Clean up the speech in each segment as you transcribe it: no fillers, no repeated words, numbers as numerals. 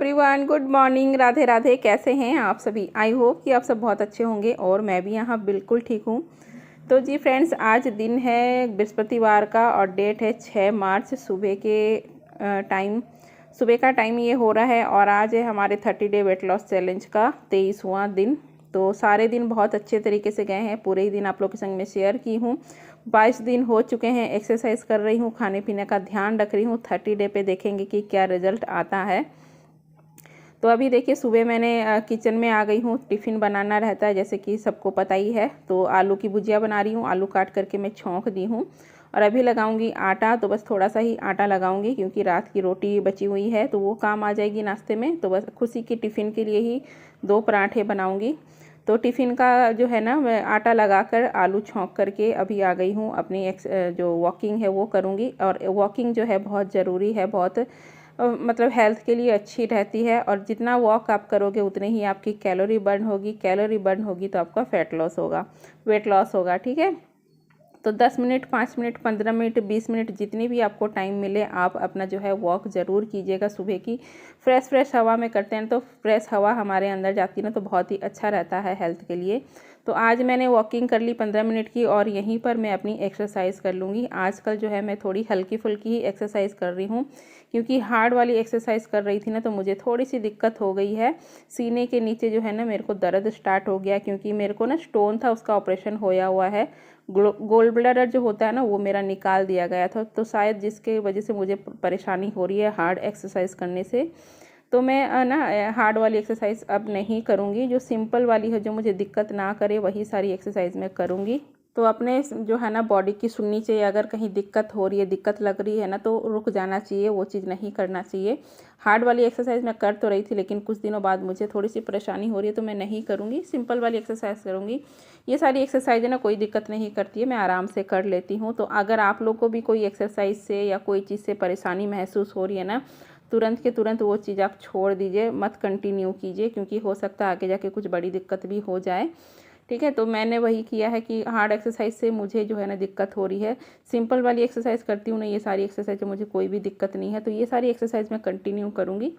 Everyone, good morning, Radhe Radhe. कैसे हैं आप सभी? आई होप कि आप सब बहुत अच्छे होंगे और मैं भी यहाँ बिल्कुल ठीक हूँ। तो जी फ्रेंड्स, आज दिन है बृहस्पतिवार का और डेट है 6 मार्च। सुबह का टाइम ये हो रहा है और आज है हमारे 30 डे वेट लॉस चैलेंज का 23वां दिन। तो सारे दिन बहुत अच्छे तरीके से गए हैं, पूरे ही दिन आप लोग के संग में शेयर की हूँ। 22 दिन हो चुके हैं, एक्सरसाइज कर रही हूँ, खाने पीने का ध्यान रख रही हूँ। 30 डे पे देखेंगे कि क्या रिजल्ट आता है। तो अभी देखिए, सुबह मैंने किचन में आ गई हूँ। टिफ़िन बनाना रहता है जैसे कि सबको पता ही है। तो आलू की भुजिया बना रही हूँ, आलू काट करके मैं छौंक दी हूँ और अभी लगाऊंगी आटा। तो बस थोड़ा सा ही आटा लगाऊंगी क्योंकि रात की रोटी बची हुई है तो वो काम आ जाएगी नाश्ते में। तो बस खुशी की टिफ़िन के लिए ही 2 पराठे बनाऊंगी। तो टिफ़िन का जो है ना, मैं आटा लगाकर आलू छौंक करके अभी आ गई हूँ। अपनी जो वॉकिंग है वो करूँगी और वॉकिंग जो है बहुत ज़रूरी है, बहुत मतलब हेल्थ के लिए अच्छी रहती है। और जितना वॉक आप करोगे उतने ही आपकी कैलोरी बर्न होगी, कैलोरी बर्न होगी तो आपका फैट लॉस होगा, वेट लॉस होगा। ठीक है, तो 10 मिनट, 5 मिनट, 15 मिनट, 20 मिनट, जितनी भी आपको टाइम मिले आप अपना जो है वॉक ज़रूर कीजिएगा। सुबह की फ्रेश हवा में करते हैं तो फ्रेश हवा हमारे अंदर जाती है ना, तो बहुत ही अच्छा रहता है हेल्थ के लिए। तो आज मैंने वॉकिंग कर ली 15 मिनट की और यहीं पर मैं अपनी एक्सरसाइज कर लूँगी। आजकल जो है मैं थोड़ी हल्की फुल्की ही एक्सरसाइज कर रही हूँ क्योंकि हार्ड वाली एक्सरसाइज कर रही थी ना तो मुझे थोड़ी सी दिक्कत हो गई है। सीने के नीचे जो है ना मेरे को दर्द स्टार्ट हो गया क्योंकि मेरे को ना स्टोन था, उसका ऑपरेशन होया हुआ है। गोल्ड ब्लैडर जो होता है ना वो मेरा निकाल दिया गया था, तो शायद जिसके वजह से मुझे परेशानी हो रही है हार्ड एक्सरसाइज करने से। तो मैं ना हार्ड वाली एक्सरसाइज अब नहीं करूँगी, जो सिंपल वाली है जो मुझे दिक्कत ना करे वही सारी एक्सरसाइज मैं करूँगी। तो अपने जो है ना बॉडी की सुननी चाहिए। अगर कहीं दिक्कत हो रही है, दिक्कत लग रही है ना, तो रुक जाना चाहिए, वो चीज़ नहीं करना चाहिए। हार्ड वाली एक्सरसाइज मैं कर तो रही थी लेकिन कुछ दिनों बाद मुझे थोड़ी सी परेशानी हो रही है तो मैं नहीं करूँगी, सिंपल वाली एक्सरसाइज करूँगी। ये सारी एक्सरसाइज है ना कोई दिक्कत नहीं करती है, मैं आराम से कर लेती हूँ। तो अगर आप लोग को भी कोई एक्सरसाइज से या कोई चीज़ से परेशानी महसूस हो रही है ना, तुरंत के तुरंत वो चीज़ आप छोड़ दीजिए, मत कंटिन्यू कीजिए क्योंकि हो सकता है आगे जाके कुछ बड़ी दिक्कत भी हो जाए। ठीक है, तो मैंने वही किया है कि हार्ड एक्सरसाइज से मुझे जो है ना दिक्कत हो रही है, सिंपल वाली एक्सरसाइज करती हूँ ना, ये सारी एक्सरसाइज मुझे कोई भी दिक्कत नहीं है। तो ये सारी एक्सरसाइज मैं कंटिन्यू करूँगी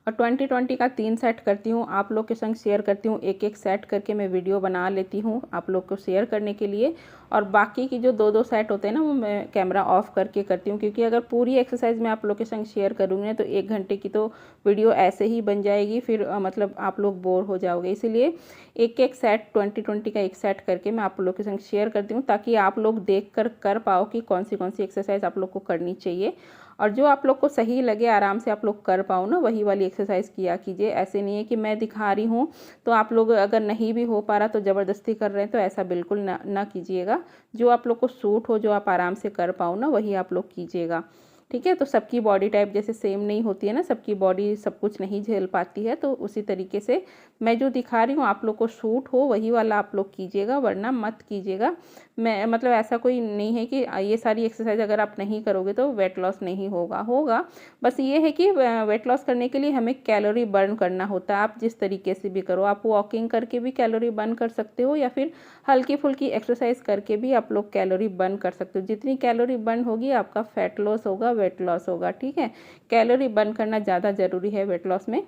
और 20-20 का 3 सेट करती हूँ, आप लोग के संग शेयर करती हूँ। एक सेट करके मैं वीडियो बना लेती हूँ आप लोग को शेयर करने के लिए, और बाकी की जो 2 सेट होते हैं ना वो मैं कैमरा ऑफ करके करती हूँ क्योंकि अगर पूरी एक्सरसाइज मैं आप लोग के संग शेयर करूँगी ना तो 1 घंटे की तो वीडियो ऐसे ही बन जाएगी, फिर मतलब आप लोग बोर हो जाओगे। इसीलिए एक सेट 20-20 का 1 सेट करके मैं आप लोग के संग शेयर करती हूँ ताकि आप लोग देख कर पाओ कि कौन सी एक्सरसाइज आप लोग को करनी चाहिए और जो आप लोग को सही लगे, आराम से आप लोग कर पाओ ना, वही वाली एक्सरसाइज किया कीजिए। ऐसे नहीं है कि मैं दिखा रही हूँ तो आप लोग अगर नहीं भी हो पा रहा तो ज़बरदस्ती कर रहे हैं, तो ऐसा बिल्कुल ना कीजिएगा। जो आप लोग को सूट हो, जो आप आराम से कर पाओ ना, वही आप लोग कीजिएगा। ठीक है, तो सबकी बॉडी टाइप जैसे सेम नहीं होती है ना, सबकी बॉडी सब कुछ नहीं झेल पाती है, तो उसी तरीके से मैं जो दिखा रही हूँ आप लोग को सूट हो वही वाला आप लोग कीजिएगा, वरना मत कीजिएगा। मैं मतलब ऐसा कोई नहीं है कि ये सारी एक्सरसाइज अगर आप नहीं करोगे तो वेट लॉस नहीं होगा। बस ये है कि वेट लॉस करने के लिए हमें कैलोरी बर्न करना होता है। आप जिस तरीके से भी करो, आप वॉकिंग करके भी कैलोरी बर्न कर सकते हो या फिर हल्की फुल्की एक्सरसाइज करके भी आप लोग कैलोरी बर्न कर सकते हो। जितनी कैलोरी बर्न होगी आपका फैट लॉस होगा, वेट लॉस होगा। ठीक है, कैलोरी बर्न करना ज़्यादा ज़रूरी है वेट लॉस में।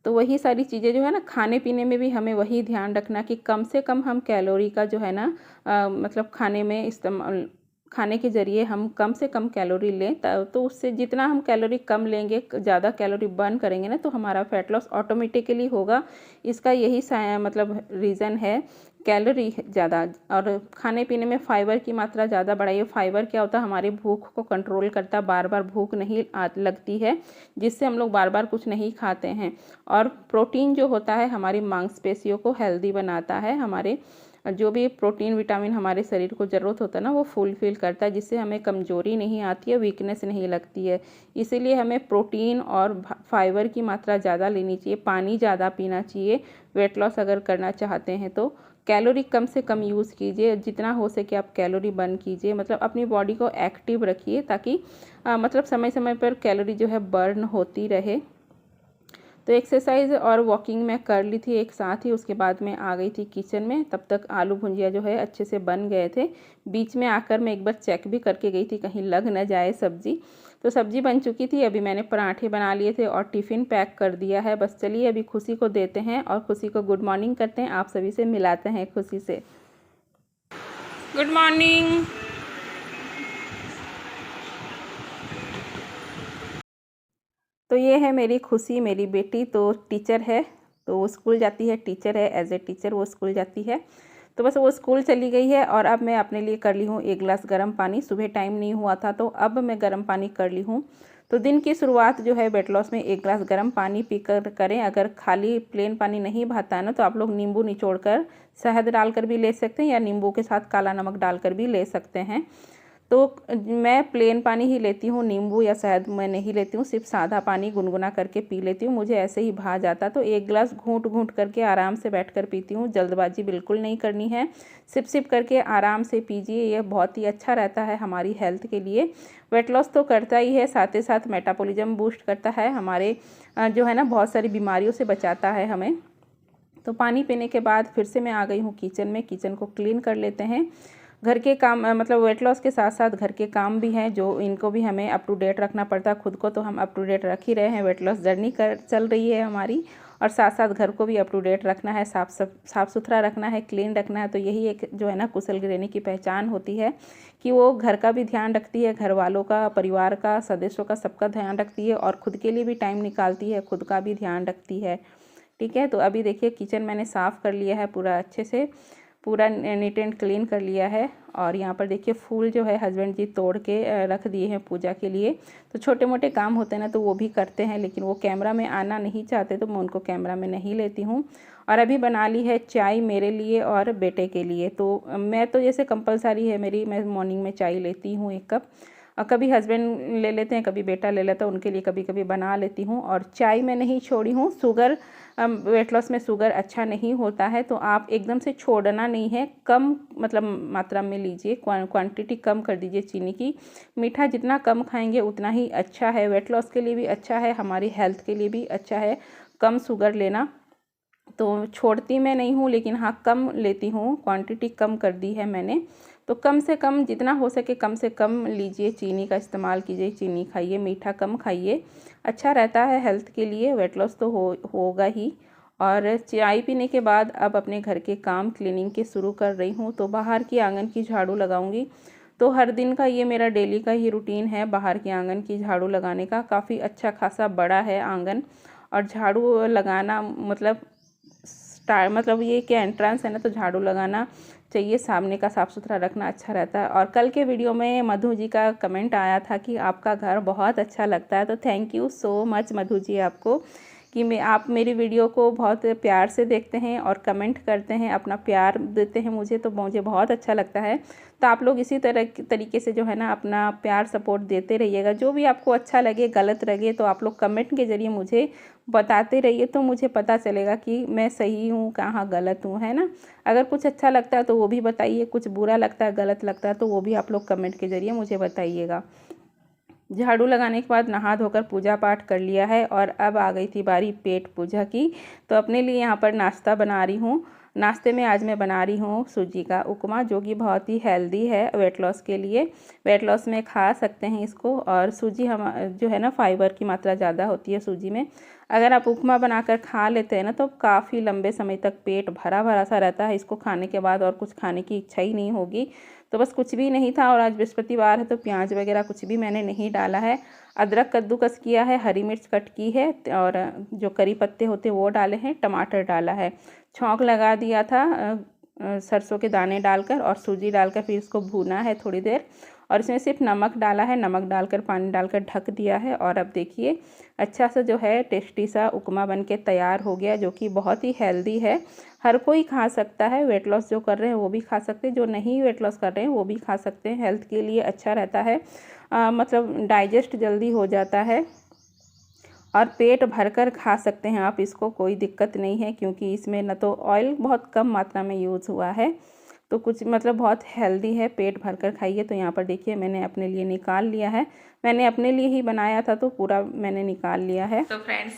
तो वही सारी चीज़ें जो है ना, खाने पीने में भी हमें वही ध्यान रखना कि कम से कम हम कैलोरी का जो है ना मतलब खाने में इस्तेमाल, खाने के ज़रिए हम कम से कम कैलोरी लें। तो उससे जितना हम कैलोरी कम लेंगे, ज़्यादा कैलोरी बर्न करेंगे ना, तो हमारा फैट लॉस ऑटोमेटिकली होगा। इसका यही मतलब रीज़न है, कैलोरी ज़्यादा। और खाने पीने में फाइबर की मात्रा ज़्यादा बढ़ाइए। फाइबर क्या होता है, हमारी भूख को कंट्रोल करता है, बार बार भूख नहीं लगती है, जिससे हम लोग बार बार कुछ नहीं खाते हैं। और प्रोटीन जो होता है हमारी मांसपेशियों को हेल्दी बनाता है, हमारे जो भी प्रोटीन विटामिन हमारे शरीर को ज़रूरत होता है ना वो फुलफिल करता है, जिससे हमें कमज़ोरी नहीं आती है, वीकनेस नहीं लगती है। इसीलिए हमें प्रोटीन और फाइबर की मात्रा ज़्यादा लेनी चाहिए, पानी ज़्यादा पीना चाहिए वेट लॉस अगर करना चाहते हैं तो। कैलोरी कम से कम यूज़ कीजिए, जितना हो सके आप कैलोरी बर्न कीजिए, मतलब अपनी बॉडी को एक्टिव रखिए ताकि मतलब समय समय पर कैलोरी जो है बर्न होती रहे। तो एक्सरसाइज और वॉकिंग मैं कर ली थी एक साथ ही। उसके बाद मैं आ गई थी किचन में। तब तक आलू भुजिया जो है अच्छे से बन गए थे। बीच में आकर मैं एक बार चेक भी करके गई थी कहीं लग न जाए सब्ज़ी। तो सब्ज़ी बन चुकी थी। अभी मैंने पराठे बना लिए थे और टिफ़िन पैक कर दिया है। बस चलिए अभी खुशी को देते हैं और खुशी को गुड मॉर्निंग करते हैं। आप सभी से मिलाते हैं खुशी से। Good morning. तो ये है मेरी खुशी, मेरी बेटी। तो टीचर है, तो वो स्कूल जाती है। टीचर है, एज ए टीचर वो स्कूल जाती है। तो बस वो स्कूल चली गई है और अब मैं अपने लिए कर ली हूँ 1 गिलास गर्म पानी। सुबह टाइम नहीं हुआ था तो अब मैं गर्म पानी कर ली हूँ। तो दिन की शुरुआत जो है वेट लॉस में 1 गिलास गर्म पानी पीकर करें। अगर खाली प्लेन पानी नहीं भाता है ना तो आप लोग नींबू निचोड़कर शहद डालकर भी ले सकते हैं या नींबू के साथ काला नमक डालकर भी ले सकते हैं। तो मैं प्लेन पानी ही लेती हूँ, नींबू या शहद मैं नहीं लेती हूँ। सिर्फ सादा पानी गुनगुना करके पी लेती हूँ। मुझे ऐसे ही भा जाता तो 1 गिलास घूंट घूंट करके आराम से बैठकर पीती हूँ। जल्दबाजी बिल्कुल नहीं करनी है, सिप सिप करके आराम से पीजिए। यह बहुत ही अच्छा रहता है हमारी हेल्थ के लिए। वेट लॉस तो करता ही है, साथ ही साथ मेटाबॉलिज्म बूस्ट करता है, हमारे जो है ना बहुत सारी बीमारियों से बचाता है हमें। तो पानी पीने के बाद फिर से मैं आ गई हूँ किचन में। किचन को क्लीन कर लेते हैं। घर के काम मतलब वेट लॉस के साथ साथ घर के काम भी हैं जो इनको भी हमें अप टू डेट रखना पड़ता है। खुद को तो हम अप टू डेट रख ही रहे हैं, वेट लॉस जर्नी चल रही है हमारी, और साथ साथ घर को भी अप टू डेट रखना है, साफ़ सुथरा रखना है, क्लीन रखना है। तो यही एक जो है ना कुशल गृहिणी की पहचान होती है कि वो घर का भी ध्यान रखती है, घर वालों का, परिवार का, सदस्यों का, सबका ध्यान रखती है और खुद के लिए भी टाइम निकालती है, खुद का भी ध्यान रखती है। ठीक है, तो अभी देखिए किचन मैंने साफ़ कर लिया है पूरा अच्छे से, पूरा नीट एंड क्लीन कर लिया है। और यहाँ पर देखिए फूल जो है हस्बैंड जी तोड़ के रख दिए हैं पूजा के लिए। तो छोटे मोटे काम होते हैं ना तो वो भी करते हैं, लेकिन वो कैमरा में आना नहीं चाहते तो मैं उनको कैमरा में नहीं लेती हूँ। और अभी बना ली है चाय मेरे लिए और बेटे के लिए। तो मैं तो जैसे कंपलसरी है मेरी, मैं मॉर्निंग में चाय लेती हूँ 1 कप। और कभी हस्बैंड ले लेते हैं, कभी बेटा ले लेता है, उनके लिए कभी कभी बना लेती हूँ। और चाय मैं नहीं छोड़ी हूँ। शुगर वेट लॉस में शुगर अच्छा नहीं होता है, तो आप एकदम से छोड़ना नहीं है, कम मतलब मात्रा में लीजिए, क्वांटिटी कम कर दीजिए चीनी की। मीठा जितना कम खाएंगे उतना ही अच्छा है, वेट लॉस के लिए भी अच्छा है, हमारी हेल्थ के लिए भी अच्छा है कम शुगर लेना। तो छोड़ती मैं नहीं हूँ, लेकिन हाँ कम लेती हूँ, क्वांटिटी कम कर दी है मैंने। तो कम से कम जितना हो सके कम से कम लीजिए, चीनी का इस्तेमाल कीजिए, चीनी खाइए, मीठा कम खाइए, अच्छा रहता है हेल्थ के लिए। वेट लॉस तो होगा ही। और चाय पीने के बाद अब अपने घर के काम क्लीनिंग के शुरू कर रही हूँ। तो बाहर की आंगन की झाड़ू लगाऊंगी। तो हर दिन का ये मेरा डेली का ही रूटीन है बाहर के आंगन की झाड़ू लगाने का। काफ़ी अच्छा खासा बड़ा है आंगन, और झाड़ू लगाना मतलब ये क्या एंट्रेंस है ना, तो झाड़ू लगाना चाहिए, सामने का साफ़ सुथरा रखना अच्छा रहता है। और कल के वीडियो में मधु जी का कमेंट आया था कि आपका घर बहुत अच्छा लगता है। तो thank you so much Madhu ji आपको कि आप मेरी वीडियो को बहुत प्यार से देखते हैं और कमेंट करते हैं, अपना प्यार देते हैं मुझे, तो मुझे बहुत अच्छा लगता है। तो आप लोग इसी तरीके से जो है ना अपना प्यार सपोर्ट देते रहिएगा। जो भी आपको अच्छा लगे, गलत लगे, तो आप लोग कमेंट के ज़रिए मुझे बताते रहिए, तो मुझे पता चलेगा कि मैं सही हूँ कहाँ गलत हूँ, है ना। अगर कुछ अच्छा लगता है तो वो भी बताइए, कुछ बुरा लगता है, गलत लगता है, तो वो भी आप लोग कमेंट के ज़रिए मुझे बताइएगा। झाड़ू लगाने के बाद नहा धोकर पूजा पाठ कर लिया है और अब आ गई थी बारी पेट पूजा की। तो अपने लिए यहाँ पर नाश्ता बना रही हूँ। नाश्ते में आज मैं बना रही हूँ सूजी का उपमा, जो कि बहुत ही हेल्दी है वेट लॉस के लिए। वेट लॉस में खा सकते हैं इसको। और सूजी हम जो है ना फाइबर की मात्रा ज़्यादा होती है सूजी में। अगर आप उपमा बनाकर खा लेते हैं ना तो काफ़ी लंबे समय तक पेट भरा भरा सा रहता है। इसको खाने के बाद और कुछ खाने की इच्छा ही नहीं होगी। तो बस कुछ भी नहीं था, और आज बृहस्पतिवार है तो प्याज वगैरह कुछ भी मैंने नहीं डाला है। अदरक कद्दूकस किया है, हरी मिर्च कट की है, और जो करी पत्ते होते हैं वो डाले हैं, टमाटर डाला है, छौंक लगा दिया था सरसों के दाने डालकर, और सूजी डालकर फिर इसको भूना है थोड़ी देर। और इसमें सिर्फ नमक डाला है, नमक डालकर पानी डालकर ढक दिया है। और अब देखिए अच्छा सा जो है टेस्टी सा उपमा बन के तैयार हो गया, जो कि बहुत ही हेल्दी है। हर कोई खा सकता है, वेट लॉस जो कर रहे हैं वो भी खा सकते हैं, जो नहीं वेट लॉस कर रहे हैं वो भी खा सकते हैं। हेल्थ के लिए अच्छा रहता है, मतलब डाइजेस्ट जल्दी हो जाता है, और पेट भरकर खा सकते हैं आप इसको, कोई दिक्कत नहीं है। क्योंकि इसमें न तो ऑयल बहुत कम मात्रा में यूज़ हुआ है, तो कुछ मतलब बहुत हेल्दी है, पेट भरकर खाइए। तो यहाँ पर देखिए मैंने अपने लिए निकाल लिया है, मैंने अपने लिए ही बनाया था तो पूरा मैंने निकाल लिया है। तो फ्रेंड्स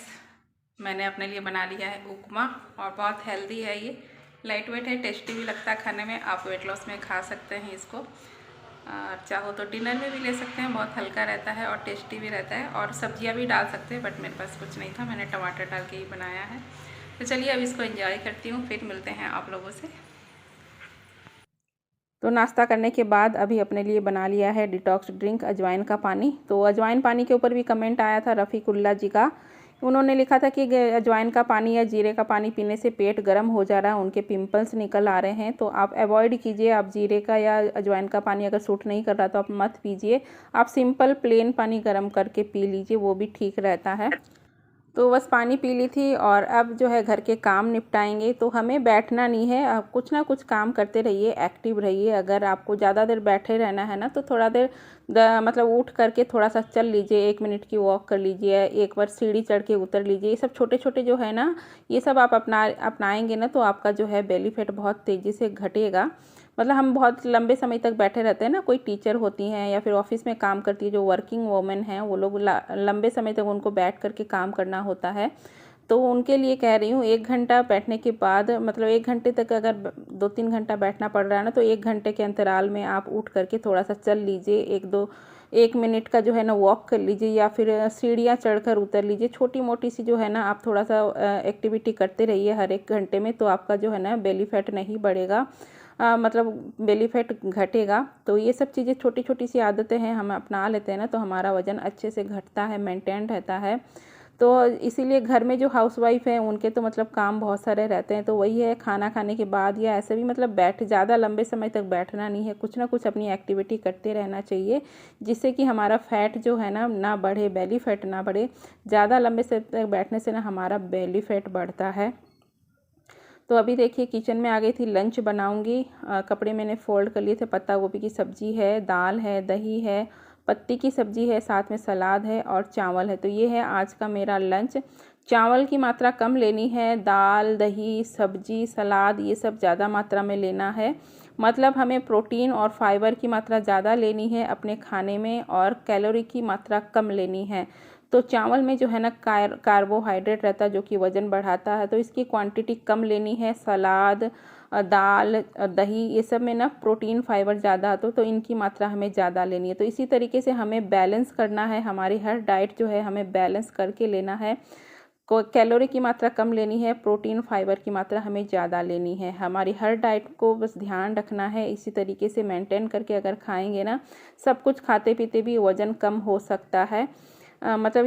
मैंने अपने लिए बना लिया है उपमा और बहुत हेल्दी है ये, लाइट वेट है, टेस्टी भी लगता है खाने में। आप वेट लॉस में खा सकते हैं इसको, और चाहो तो डिनर में भी ले सकते हैं। बहुत हल्का रहता है और टेस्टी भी रहता है, और सब्जियां भी डाल सकते हैं, बट मेरे पास कुछ नहीं था, मैंने टमाटर डाल के ही बनाया है। तो चलिए अब इसको एंजॉय करती हूँ, फिर मिलते हैं आप लोगों से। तो नाश्ता करने के बाद अभी अपने लिए बना लिया है डिटॉक्स ड्रिंक अजवाइन का पानी। तो अजवाइन पानी के ऊपर भी कमेंट आया था रफ़ीकुल्ला जी का, उन्होंने लिखा था कि अजवाइन का पानी या जीरे का पानी पीने से पेट गर्म हो जा रहा है, उनके पिंपल्स निकल आ रहे हैं। तो आप अवॉइड कीजिए, आप जीरे का या अजवाइन का पानी अगर सूट नहीं कर रहा तो आप मत पीजिए। आप सिंपल प्लेन पानी गर्म करके पी लीजिए, वो भी ठीक रहता है। तो बस पानी पी ली थी और अब जो है घर के काम निपटाएंगे। तो हमें बैठना नहीं है, आप कुछ ना कुछ काम करते रहिए, एक्टिव रहिए। अगर आपको ज़्यादा देर बैठे रहना है ना तो थोड़ा देर मतलब उठ करके थोड़ा सा चल लीजिए, 1 मिनट की वॉक कर लीजिए, एक बार सीढ़ी चढ़ के उतर लीजिए। ये सब छोटे छोटे जो है ना, ये सब आप अपनाएंगे ना तो आपका जो है बेली फैट बहुत तेज़ी से घटेगा। मतलब हम बहुत लंबे समय तक बैठे रहते हैं ना, कोई टीचर होती हैं या फिर ऑफिस में काम करती है जो वर्किंग वोमेन हैं, वो लोग लंबे समय तक उनको बैठ करके काम करना होता है। तो उनके लिए कह रही हूँ, 1 घंटा बैठने के बाद, मतलब 1 घंटे तक अगर 2-3 घंटा बैठना पड़ रहा है ना, तो 1 घंटे के अंतराल में आप उठ करके थोड़ा सा चल लीजिए, 1 मिनट का जो है ना वॉक कर लीजिए, या फिर सीढ़ियाँ चढ़कर उतर लीजिए। छोटी मोटी सी जो है ना आप थोड़ा सा एक्टिविटी करते रहिए हर 1 घंटे में, तो आपका जो है ना बेली फैट नहीं बढ़ेगा, मतलब बेली फैट घटेगा। तो ये सब चीज़ें छोटी छोटी सी आदतें हैं, हम अपना लेते हैं ना तो हमारा वज़न अच्छे से घटता है, मेंटेन रहता है। तो इसीलिए घर में जो हाउसवाइफ हैं उनके तो मतलब काम बहुत सारे रहते हैं, तो वही है खाना खाने के बाद या ऐसे भी मतलब ज़्यादा लंबे समय तक बैठना नहीं है, कुछ ना कुछ अपनी एक्टिविटी करते रहना चाहिए, जिससे कि हमारा फैट जो है ना बढ़े, बेली फैट ना बढ़े। ज़्यादा लंबे समय तक बैठने से ना हमारा बेली फैट बढ़ता है। तो अभी देखिए किचन में आ गई थी, लंच बनाऊंगी। कपड़े मैंने फ़ोल्ड कर लिए थे, पत्ता गोभी की सब्ज़ी है, दाल है, दही है, पत्ती की सब्ज़ी है, साथ में सलाद है और चावल है। तो ये है आज का मेरा लंच। चावल की मात्रा कम लेनी है, दाल, दही, सब्जी, सलाद ये सब ज़्यादा मात्रा में लेना है। मतलब हमें प्रोटीन और फाइबर की मात्रा ज़्यादा लेनी है अपने खाने में, और कैलोरी की मात्रा कम लेनी है। तो चावल में जो है ना कार्बोहाइड्रेट रहता है जो कि वज़न बढ़ाता है, तो इसकी क्वांटिटी कम लेनी है। सलाद, दाल, दही ये सब में ना प्रोटीन फाइबर ज़्यादा तो इनकी मात्रा हमें ज़्यादा लेनी है। तो इसी तरीके से हमें बैलेंस करना है, हमारी हर डाइट जो है हमें बैलेंस करके लेना है। कैलोरी की मात्रा कम लेनी है, प्रोटीन फाइबर की मात्रा हमें ज़्यादा लेनी है। हमारी हर डाइट को बस ध्यान रखना है, इसी तरीके से मेंटेन करके अगर खाएंगे ना, सब कुछ खाते पीते भी वज़न कम हो सकता है। मतलब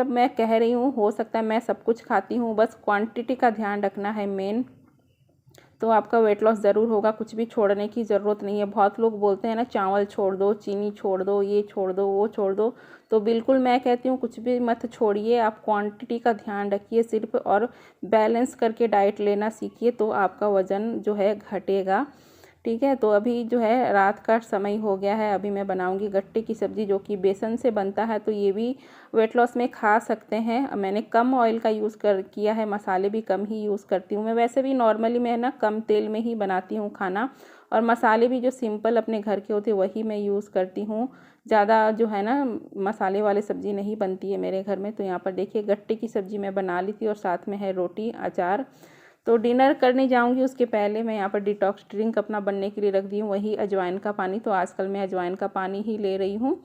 मैं कह रही हूँ, हो सकता है मैं सब कुछ खाती हूँ, बस क्वांटिटी का ध्यान रखना है मेन, तो आपका वेट लॉस ज़रूर होगा। कुछ भी छोड़ने की ज़रूरत नहीं है। बहुत लोग बोलते हैं ना चावल छोड़ दो, चीनी छोड़ दो, ये छोड़ दो, वो छोड़ दो, तो बिल्कुल मैं कहती हूँ कुछ भी मत छोड़िए, आप क्वांटिटी का ध्यान रखिए सिर्फ, और बैलेंस करके डाइट लेना सीखिए, तो आपका वज़न जो है घटेगा। ठीक है, तो अभी जो है रात का समय हो गया है, अभी मैं बनाऊंगी गट्टे की सब्ज़ी जो कि बेसन से बनता है, तो ये भी वेट लॉस में खा सकते हैं। मैंने कम ऑयल का यूज़ किया है, मसाले भी कम ही यूज़ करती हूँ मैं। वैसे भी नॉर्मली मैं ना कम तेल में ही बनाती हूँ खाना, और मसाले भी जो सिंपल अपने घर के होते वही मैं यूज़ करती हूँ। ज़्यादा जो है ना मसाले वाले सब्ज़ी नहीं बनती है मेरे घर में। तो यहाँ पर देखिए गट्टे की सब्ज़ी मैं बना ली थी, और साथ में है रोटी, अचार। तो डिनर करने जाऊंगी उसके पहले मैं यहाँ पर डिटॉक्स ड्रिंक अपना बनने के लिए रख दी हूँ, वही अजवाइन का पानी। तो आजकल मैं अजवाइन का पानी ही ले रही हूँ।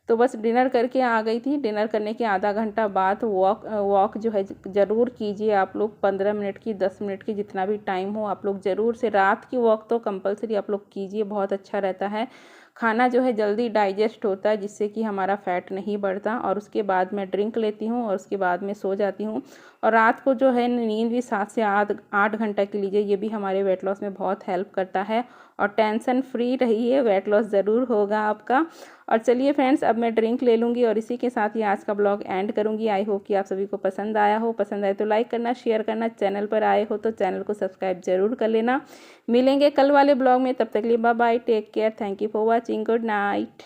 तो बस डिनर करके आ गई थी। डिनर करने के आधा घंटा बाद वॉक जो है ज़रूर कीजिए आप लोग, 15 मिनट की, 10 मिनट की, जितना भी टाइम हो आप लोग ज़रूर से। रात की वॉक तो कंपलसरी आप लोग कीजिए, बहुत अच्छा रहता है। खाना जो है जल्दी डाइजेस्ट होता है, जिससे कि हमारा फैट नहीं बढ़ता। और उसके बाद मैं ड्रिंक लेती हूँ और उसके बाद में सो जाती हूँ। और रात को जो है नींद भी 7 से 8 घंटा की लीजिए, ये भी हमारे वेट लॉस में बहुत हेल्प करता है। और टेंशन फ्री रहिए, वेट लॉस ज़रूर होगा आपका। और चलिए फ्रेंड्स, अब मैं ड्रिंक ले लूँगी और इसी के साथ ही आज का ब्लॉग एंड करूँगी। आई होप कि आप सभी को पसंद आया हो। पसंद आए तो लाइक करना, शेयर करना, चैनल पर आए हो तो चैनल को सब्सक्राइब जरूर कर लेना। मिलेंगे कल वाले ब्लॉग में, तब तक के लिए bye bye, take care, thank you for watching, good night.